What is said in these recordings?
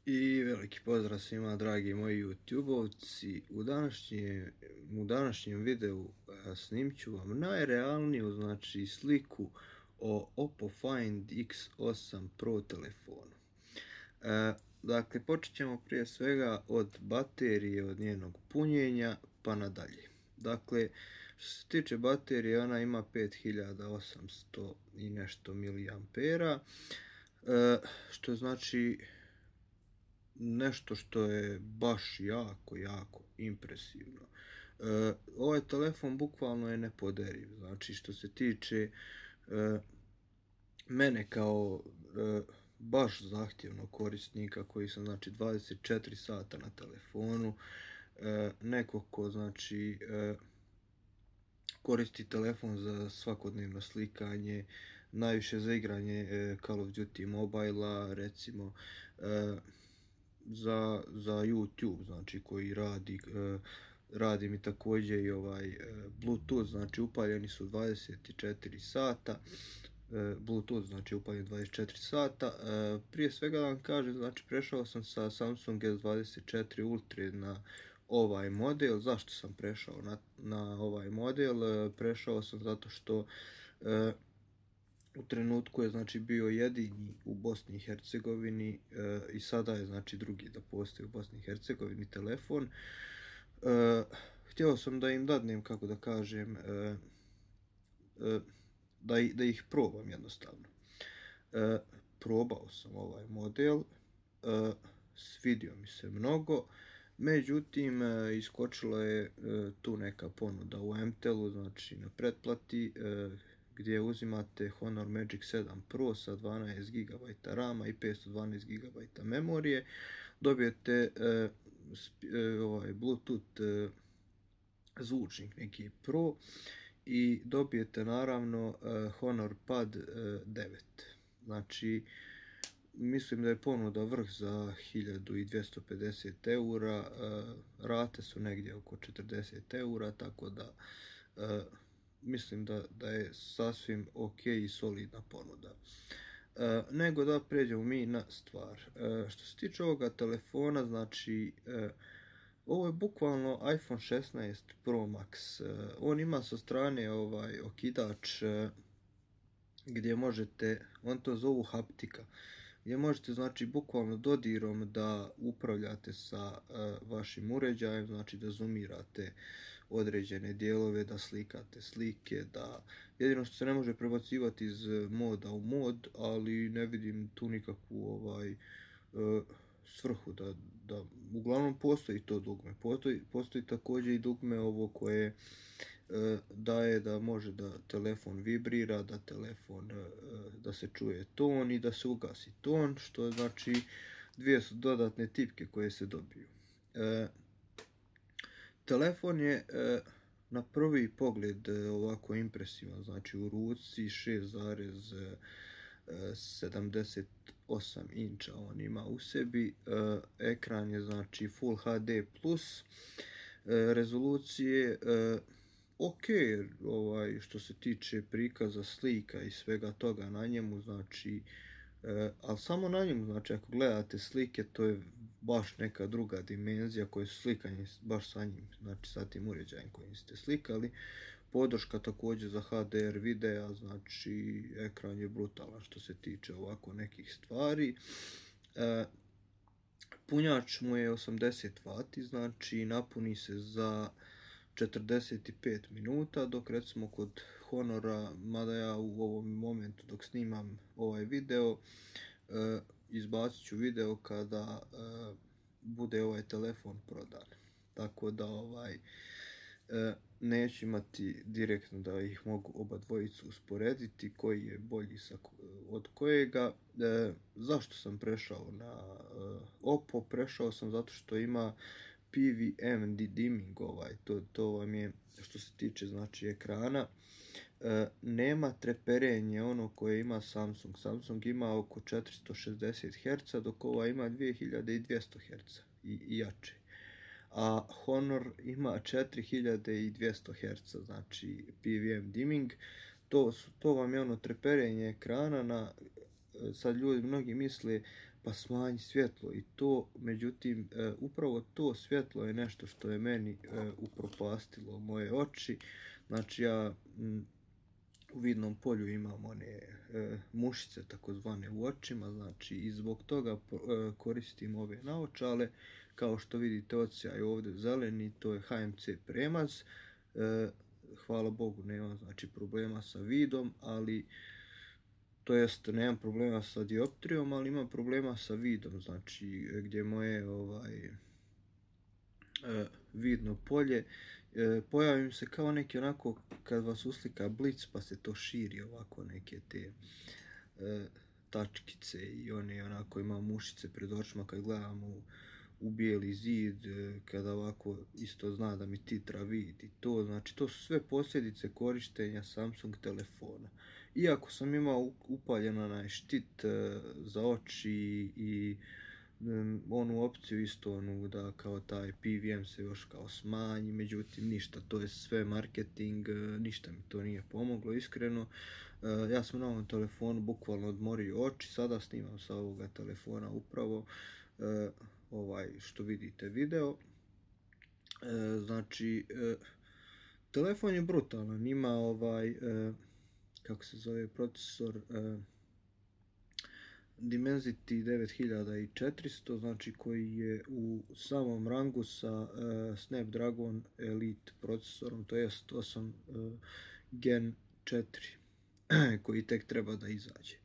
I veliki pozdrav svima, dragi moji YouTube-ovci. U današnjem videu snimit ću vam najrealniju sliku o Oppo Find X8 Pro telefonu. Dakle, počet ćemo prije svega od baterije, od njenog punjenja pa nadalje. Dakle, što se tiče baterije, ona ima 5800 i nešto miliampera, što znači nešto što je baš jako impresivno. Ovaj telefon bukvalno je nepoderiv. Znači, što se tiče mene kao baš zahtjevnog korisnika koji sam 24 sata na telefonu, neko ko koristi telefon za svakodnevno slikanje, najviše za igranje Call of Duty Mobile-a, recimo za YouTube, koji radi mi također i Bluetooth, upaljeni su 24 sata, Bluetooth upaljen 24 sata. Prije svega da vam kažem, prešao sam sa Samsung S24 Ultra na ovaj model. Zašto sam prešao na ovaj model? Prešao sam zato što u trenutku je bio jedini u Bosni i Hercegovini i sada je drugi da postoji u Bosni i Hercegovini telefon. Htio sam da im dadnem, kako da kažem, da ih probam jednostavno. Probao sam ovaj model, svidio mi se mnogo, međutim iskočila je tu neka ponuda u MTEL-u, na pretplati, gdje uzimate Honor Magic 7 Pro sa 12 GB RAM-a i 512 GB memorije, dobijete Bluetooth zvučnik neki Pro i dobijete naravno Honor Pad 9. Mislim da je ponuda vrh za 1250 eura, rate su negdje oko 40 eura, tako da mislim da je sasvim ok i solidna ponuda. Nego da pređemo mi na stvar. Što se tiče ovoga telefona, ovo je bukvalno iPhone 16 Pro Max. On ima sa strane okidač gdje možete, on to zovu haptika, gdje možete bukvalno dodirom da upravljate sa vašim uređajem, da zoomirate određene dijelove, da slikate slike, jedino što se ne može prebacivati iz moda u mod, ali ne vidim tu nikakvu svrhu da uglavnom postoji to dugme. Postoji također i dugme ovo koje daje da može da telefon vibrira, da se čuje ton i da se ugasi ton, što dvije su dodatne tipke koje se dobiju. Telefon je na prvi pogled ovako impresivan, u ruci 6,78 inča on ima u sebi, ekran je Full HD+, rezolucije ok, što se tiče prikaza slika i svega toga na njemu, ali samo na njemu, ako gledate slike, to je baš neka druga dimenzija koje su slikanje baš sa njim, sa tim uređajem kojim ste slikali. Podrška također za HDR videa, ekran je brutalan što se tiče ovako nekih stvari. Punjač mu je 80 W, napuni se za 45 minuta, dok recimo kod Honora, mada ja u ovom momentu dok snimam ovaj video, izbacit ću video kada bude ovaj telefon prodan. Tako da neću imati direktno da ih mogu oba dvojicu usporediti koji je bolji od kojega. Zašto sam prešao na Oppo? Prešao sam zato što ima PWM dimming, to vam je što se tiče ekrana. Nema treperenje ono koje ima Samsung. Samsung ima oko 460 Hz, dok ova ima 2200 Hz i jače. A Honor ima 4200 Hz, PWM dimming. To vam je ono treperenje ekrana. Sad ljudi mnogi misle pa smanji svjetlo i to, međutim, upravo to svjetlo je nešto što je meni upropastilo moje oči. Znači ja u vidnom polju imam one mušice takozvane u očima, znači i zbog toga koristim ove naočale. Kao što vidite, odsjaj ovdje zeleni, to je HMC premaz. Hvala Bogu nemam znači problema sa vidom, ali to jest nemam problema sa dioptrijom, ali imam problema sa vidom, znači gdje moje vidno polje pojavim se kao neki onako kad vas uslika blic pa se to širi ovako neke te tačkice i one onako ima mušice pred očima kad gledam u bijeli zid, kada ovako isto zna da mi titra vid i to, znači to su sve posljedice korištenja Samsung telefona. Iako sam imao upaljen onaj štit za oči i onu opciju isto onu da kao taj PVM se još kao smanji, međutim ništa, to je sve marketing, ništa mi to nije pomoglo iskreno. Ja sam na ovom telefonu bukvalno odmorio oči, sada snimam sa ovoga telefona upravo što vidite video. Znači telefon je brutalan, ima kako se zove procesor Dimensity 9400, znači koji je u samom rangu sa Snapdragon Elite procesorom, to jest 8 Gen 4 koji tek treba da izađe.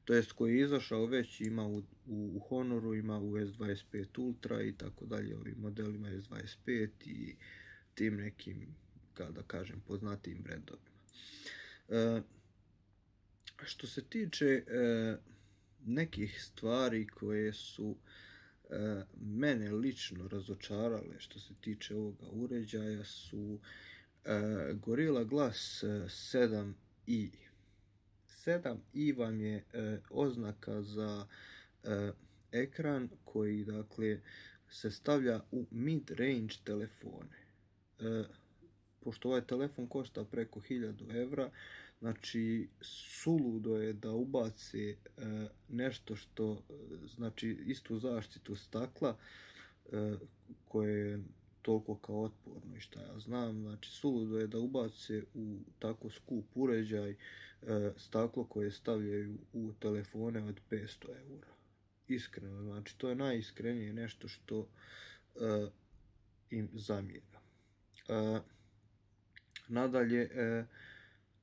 To jest koji je izašao već, ima u Honoru, ima u S25 Ultra i tako dalje, ovim modelima S25 i tim nekim, kada kažem, poznatijim brendovima. Što se tiče nekih stvari koje su mene lično razočarale što se tiče ovoga uređaja su Gorilla Glass 7i. 7i vam je oznaka za ekran koji dakle se stavlja u mid-range telefone. Pošto ovaj telefon košta preko 1000 evra, znači suludo je da ubaci nešto što znači istu zaštitu stakla koje je toliko kao otporno i šta ja znam, znači suludo je da ubace u tako skup uređaj staklo koje stavljaju u telefone od 500 eura. Iskreno, znači to je najiskrenije nešto što im zamjeram. Nadalje,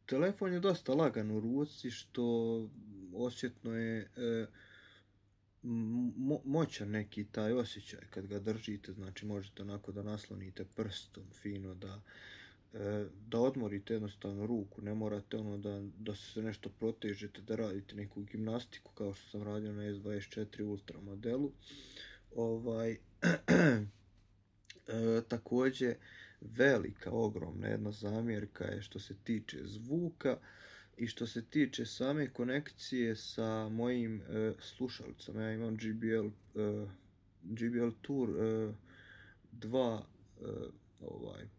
telefon je dosta lagan u ruci, što osjetno je moćan neki taj osjećaj kad ga držite, znači možete onako da naslonite prstom fino, da odmorite jednostavno ruku, ne morate da se nešto protežete, da radite neku gimnastiku kao što sam radio na S24 Ultra modelu. Također velika, ogromna jedna zamjerka je što se tiče zvuka i što se tiče same konekcije sa mojim slušalicama. Ja imam JBL Tour 2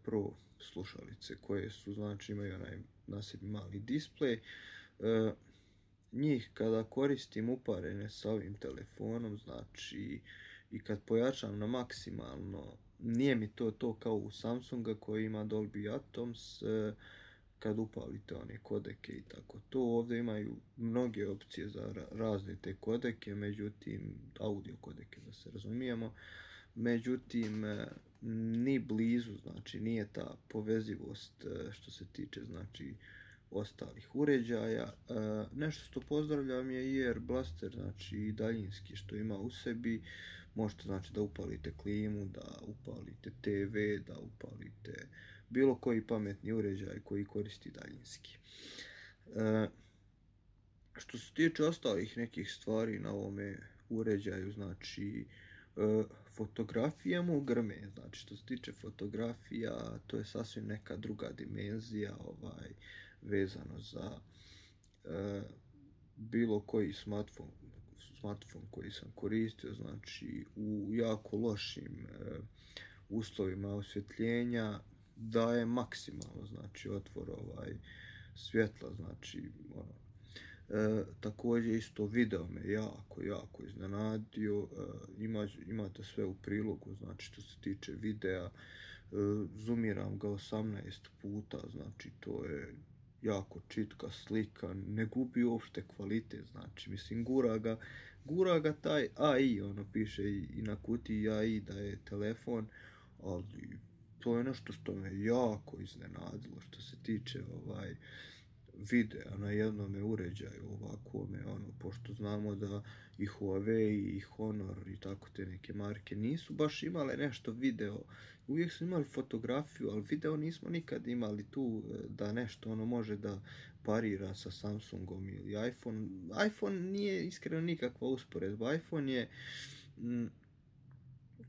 Pro slušalice koje su, znači imaju onaj na sebi mali displej. Njih kada koristim uparene sa ovim telefonom, znači i kad pojačam na maksimalno, nije mi to kao u Samsunga koji ima Dolby Atmos, kad upalite one kodeke i tako to. Ovdje imaju mnoge opcije za razne te kodeke, međutim, audio kodeke da se razumijemo, međutim, ni blizu, znači nije ta povezivost što se tiče, znači, ostalih uređaja. Nešto što pozdravljam je i Air Blaster, znači daljinski što ima u sebi. Možete znači da upalite klimu, da upalite TV, da upalite bilo koji pametni uređaj koji koristi daljinski. Što se tiče ostalih nekih stvari na ovome uređaju, znači fotografija mu grme, znači što se tiče fotografija, to je sasvim neka druga dimenzija vezano za bilo koji smartphone koji sam koristio, znači u jako lošim uslovima osvjetljenja daje maksimalno, znači otvor svjetla, znači Također isto video me jako iznenadio, imate sve u prilogu, znači što se tiče videa, zoomiram ga 18 puta, znači to je jako čitka slika, ne gubi uopšte kvalitet, znači mislim gura ga taj AI, ono piše i na kutiji AI da je telefon, ali to je nešto što me jako iznenadilo što se tiče videa na jednome uređaju ovakvome, ono, pošto znamo da i Huawei i Honor i tako te neke marke nisu baš imale nešto video, uvijek su imali fotografiju, ali video nismo nikad imali tu da nešto ono može da parira sa Samsungom ili iPhone. iPhone nije iskreno nikakva usporedba, iPhone je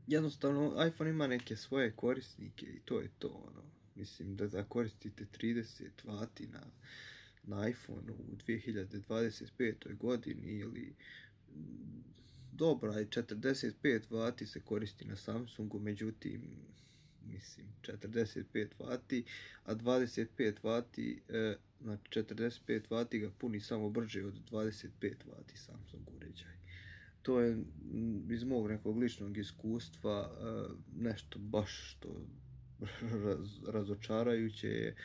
jednostavno, iPhone ima neke svoje korisnike i to je to, ono, mislim da koristite 30 vati na iPhone u 2025. godini ili dobra je 45 vati se koristi na Samsungu, međutim mislim 45 vati, a 25 vati, znači 45 vati ga puni samo brže od 25 vati Samsung uređaj. To je iz mog nekog ličnog iskustva nešto baš što razočarajuće je.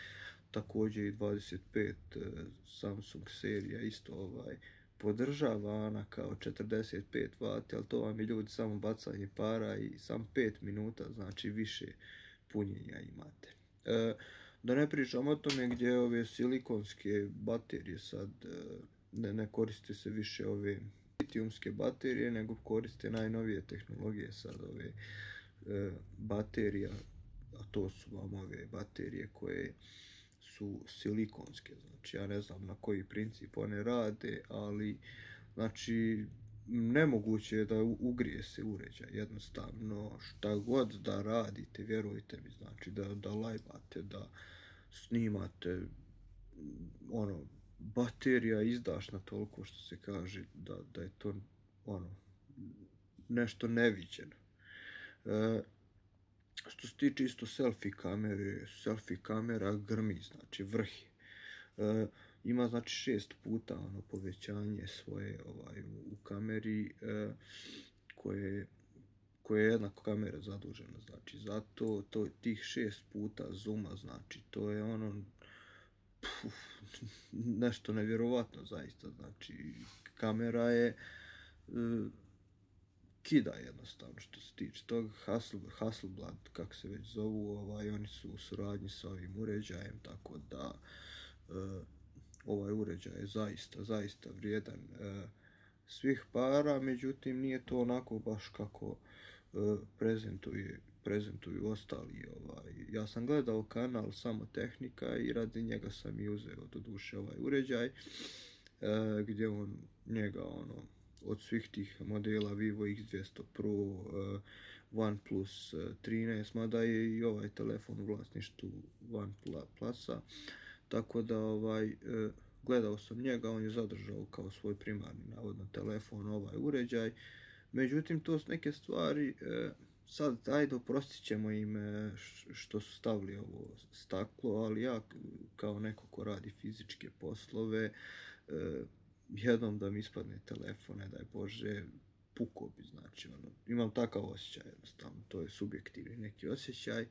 Također i 25 Samsung serija isto podržava kao 45 vati, ali to vam je ljudi samo bacanje para i sam 5 minuta, znači više punjenja imate. Da ne pričam o tome gdje ove silikonske baterije sad ne koriste se više ove litijumske baterije, nego koriste najnovije tehnologije sad ove baterija, a to su vam ove baterije koje su silikonske, znači ja ne znam na koji princip one rade, ali znači nemoguće je da ugrije se uređaj, jednostavno šta god da radite, vjerujte mi, znači da lajvate, da snimate, ono, baterija izdašna toliko što se kaže da je to ono nešto neviđeno. Što se tiče isto selfie kamera grmi, znači vrhi. Ima znači 6 puta ono povećanje svoje u kameri koje je jedna kamera zadužena, znači zato tih 6 puta zooma, znači to je ono nešto nevjerovatno zaista, znači kamera je kida jednostavno što se tiče tog. Hasselblad, kako se već zovu, oni su u suradnji sa ovim uređajem, tako da ovaj uređaj je zaista vrijedan svih para, međutim nije to onako baš kako prezentuju ostali. Ja sam gledao kanal Samo tehnika i radi njega sam i uzeo doduše ovaj uređaj, gdje on njega od svih tih modela Vivo X200 Pro, OnePlus 13, mada je i ovaj telefon u vlasništvu OnePlusa, tako da gledao sam njega, on je zadržao kao svoj primarni navodno telefon ovaj uređaj, međutim to su neke stvari, sad ajde oprostit ćemo im što su stavili ovo staklo, ali ja kao neko ko radi fizičke poslove, jednom da mi ispadne telefon, ne daj Bože, pukao bi, znači, imam takav osjećaj jednostavno, to je subjektivni neki osjećaj.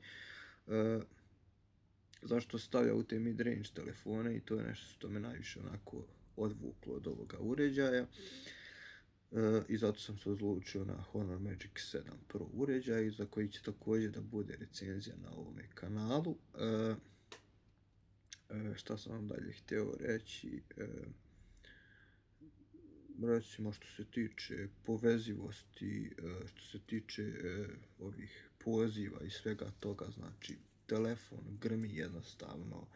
Zašto stavlja u te mid-range telefone i to je nešto što me najviše onako odvuklo od ovoga uređaja. I zato sam se odlučio na Honor Magic 7 Pro uređaj, za koji će također da bude recenzija na ovome kanalu. Šta sam vam dalje htio reći? Recimo što se tiče povezivosti, što se tiče ovih poziva i svega toga, znači telefon grmi jednostavno.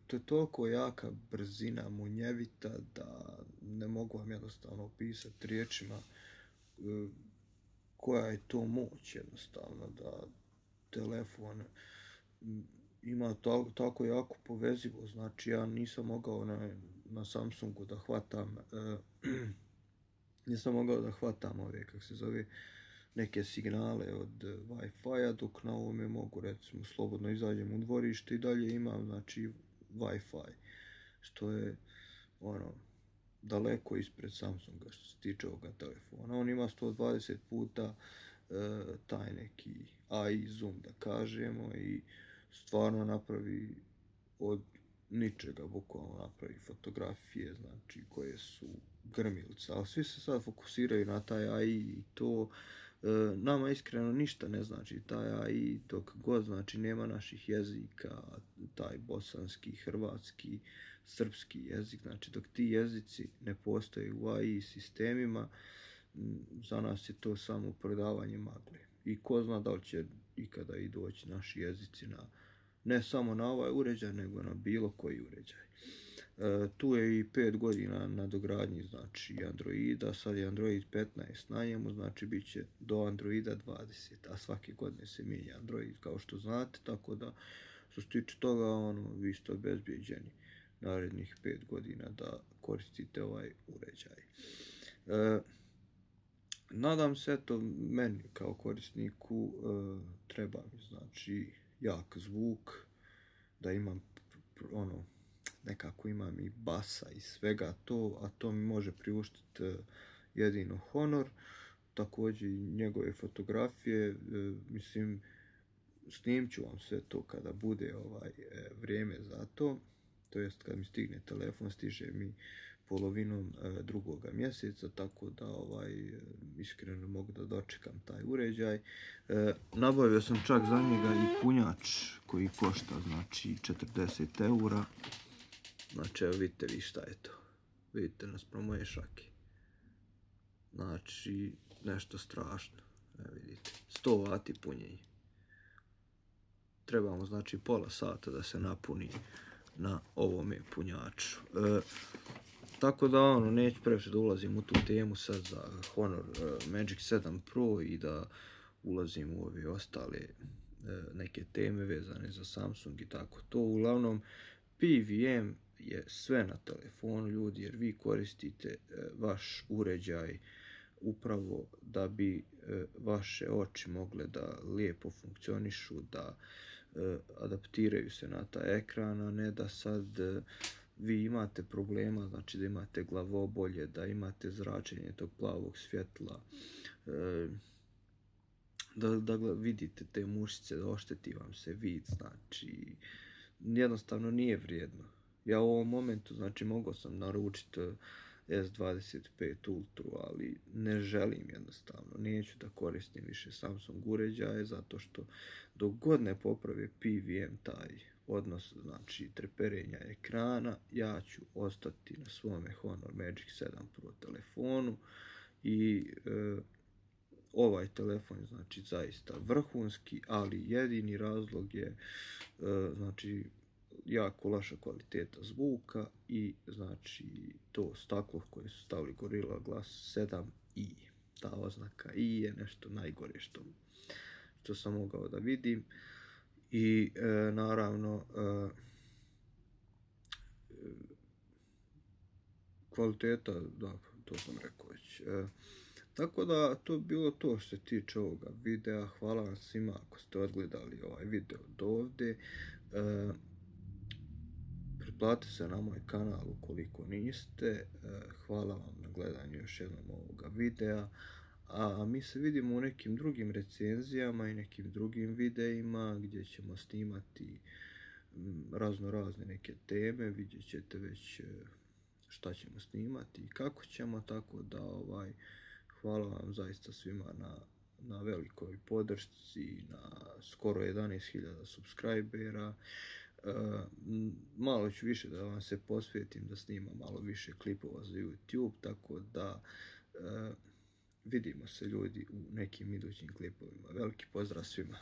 To je toliko jaka brzina, munjevita, da ne mogu vam jednostavno opisati riječima koja je to moć jednostavno, da telefon ima tako jako povezivo, znači ja nisam mogao na Samsungu da hvatam ove, kako se zove, neke signale od Wi-Fi-a, dok na ovome mogu recimo slobodno izađem u dvorište i dalje imam znači Wi-Fi, što je daleko ispred Samsunga što se tiče ovoga telefona. On ima 120 puta taj neki AI zoom da kažemo i stvarno napravi od ničega, bukvalno napravi fotografije, znači koje su grmilice, ali svi se sad fokusiraju na taj AI i to nama iskreno ništa ne znači taj AI dok god znači nema naših jezika, taj bosanski, hrvatski, srpski jezik, znači dok ti jezici ne postoje u AI sistemima, za nas je to samo prodavanje magle. I ko zna da li će ikada i doći naši jezici na, ne samo na ovaj uređaj, nego na bilo koji uređaj. Tu je i 5 godina na dogradnji znači Androida, sad je Android 15 na njemu, znači bit će do Androida 20, a svake godine se mijenja Android kao što znate, tako da što se tiče toga, vi ste obezbijeđeni narednih 5 godina da koristite ovaj uređaj. Nadam se, eto, meni kao korisniku treba mi znači jak zvuk, da imam nekako imam i basa i svega to, a to mi može priuštiti jedino Honor, također i njegove fotografije, mislim, snimit ću vam sve to kada bude vrijeme za to, to jest kad mi stigne telefon, stiže mi polovinom drugoga mjeseca, tako da iskreno mogu da dočekam taj uređaj. Nabavio sam čak za njega i punjač koji košta znači 40 eura. Znači evo vidite vi šta je to. Vidite naspram moje šake. Znači nešto strašno. Evo vidite. 100 vati punjenje. Trebamo znači pola sata da se napuni na ovome punjaču. Tako da neću previše da ulazim u tu temu sad za Honor Magic 7 Pro i da ulazim u ove ostale neke teme vezane za Samsung i tako to. Uglavnom, PVM je sve na telefonu, ljudi, jer vi koristite vaš uređaj upravo da bi vaše oči mogle da lijepo funkcionišu, da adaptiraju se na taj ekran, a ne da sad vi imate problema, znači da imate glavobolje, da imate zračenje tog plavog svjetla, da vidite te mušice, da ošteti vam se vid, znači jednostavno nije vrijedno. Ja u ovom momentu, znači, mogao sam naručiti S25 Ultra, ali ne želim jednostavno, neću da koristim više Samsung uređaje, zato što dok god ne poprave PVM taj odnos, znači treperenja ekrana, ja ću ostati na svome Honor Magic 7 Pro telefonu i ovaj telefon je znači zaista vrhunski, ali jedini razlog je znači jako loša kvaliteta zvuka i znači to staklo koje su stavili Gorilla Glass 7i. Ta oznaka i je nešto najgore što sam mogao da vidim. I naravno kvaliteta, da, to sam rekao već. Tako da to bi bilo to što se tiče ovoga videa. Hvala vam svima ako ste odgledali ovaj video do ovdje. Pretplatite se na moj kanal ukoliko niste. Hvala vam na gledanju još jednom ovoga videa. A mi se vidimo u nekim drugim recenzijama i nekim drugim videima gdje ćemo snimati razne neke teme. Vidjet ćete već šta ćemo snimati i kako ćemo, tako da hvala vam zaista svima na velikoj podršci, na skoro 11.000 subscribera. Malo ću više da vam se posvetim, da snimam malo više klipova za YouTube, tako da vidimo se ljudi u nekim idućim klipovima. Veliki pozdrav svima!